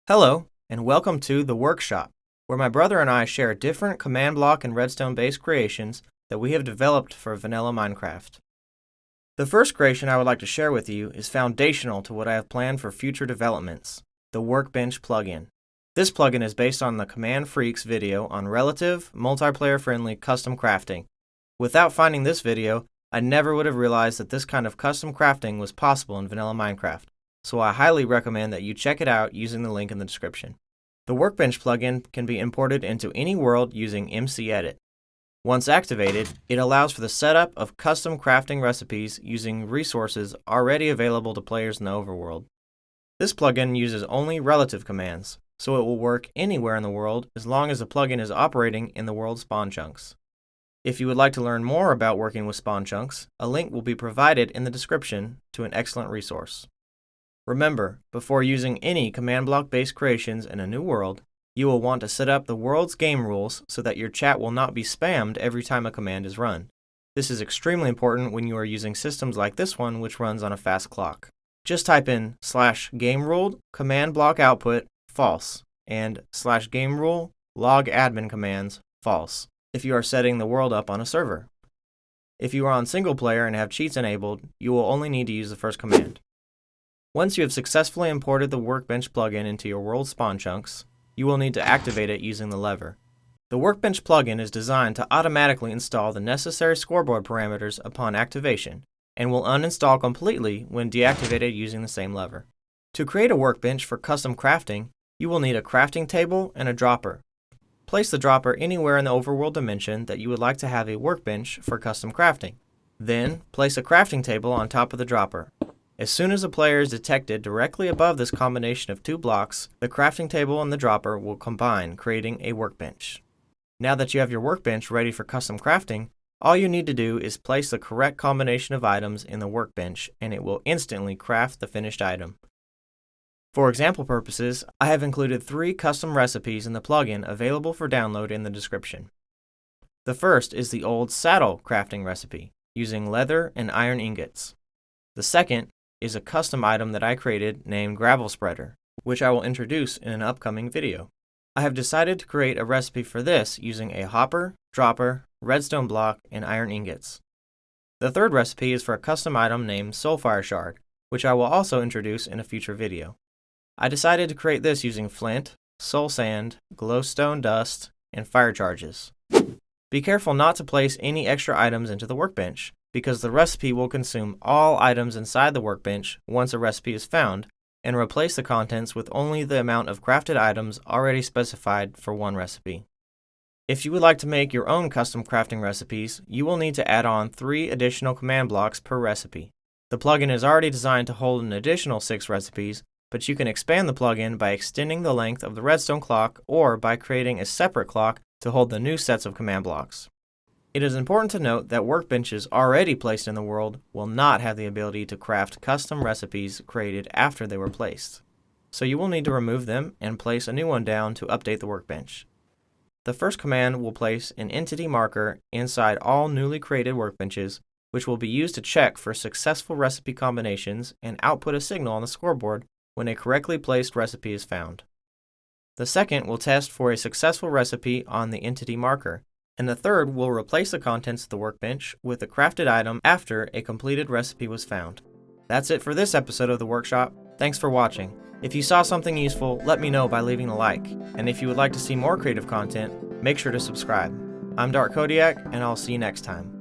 Hello, and welcome to The Workshop, where my brother and I share different command block and redstone-based creations that we have developed for vanilla Minecraft. The first creation I would like to share with you is foundational to what I have planned for future developments, the Workbench plugin. This plugin is based on the Command Freaks video on relative, multiplayer-friendly custom crafting. Without finding this video, I never would have realized that this kind of custom crafting was possible in vanilla Minecraft. So I highly recommend that you check it out using the link in the description. The Workbench plugin can be imported into any world using MC-Edit. Once activated, it allows for the setup of custom crafting recipes using resources already available to players in the overworld. This plugin uses only relative commands, so it will work anywhere in the world as long as the plugin is operating in the world spawn chunks. If you would like to learn more about working with spawn chunks, a link will be provided in the description to an excellent resource. Remember, before using any command block-based creations in a new world, you will want to set up the world's game rules so that your chat will not be spammed every time a command is run. This is extremely important when you are using systems like this one, which runs on a fast clock. Just type in /gameruled command block output false and /gamerule log admin commands false if you are setting the world up on a server. If you are on single player and have cheats enabled, you will only need to use the first command. Once you have successfully imported the Workbench plugin into your world spawn chunks, you will need to activate it using the lever. The Workbench plugin is designed to automatically install the necessary scoreboard parameters upon activation, and will uninstall completely when deactivated using the same lever. To create a workbench for custom crafting, you will need a crafting table and a dropper. Place the dropper anywhere in the overworld dimension that you would like to have a workbench for custom crafting. Then, place a crafting table on top of the dropper. As soon as a player is detected directly above this combination of two blocks, the crafting table and the dropper will combine, creating a workbench. Now that you have your workbench ready for custom crafting, all you need to do is place the correct combination of items in the workbench, and it will instantly craft the finished item. For example purposes, I have included 3 custom recipes in the plugin available for download in the description. The first is the old saddle crafting recipe, using leather and iron ingots. The second is a custom item that I created named Gravel Spreader, which I will introduce in an upcoming video. I have decided to create a recipe for this using a hopper, dropper, redstone block, and iron ingots. The third recipe is for a custom item named Soulfire Shard, which I will also introduce in a future video. I decided to create this using flint, soul sand, glowstone dust, and fire charges. Be careful not to place any extra items into the workbench, because the recipe will consume all items inside the workbench once a recipe is found, and replace the contents with only the amount of crafted items already specified for one recipe. If you would like to make your own custom crafting recipes, you will need to add on 3 additional command blocks per recipe. The plugin is already designed to hold an additional 6 recipes, but you can expand the plugin by extending the length of the redstone clock or by creating a separate clock to hold the new sets of command blocks. It is important to note that workbenches already placed in the world will not have the ability to craft custom recipes created after they were placed. So you will need to remove them and place a new one down to update the workbench. The first command will place an entity marker inside all newly created workbenches, which will be used to check for successful recipe combinations and output a signal on the scoreboard when a correctly placed recipe is found. The second will test for a successful recipe on the entity marker, and the third will replace the contents of the workbench with a crafted item after a completed recipe was found. That's it for this episode of The Workshop. Thanks for watching. If you saw something useful, let me know by leaving a like, and if you would like to see more creative content, make sure to subscribe. I'm Dark Kodiak, and I'll see you next time.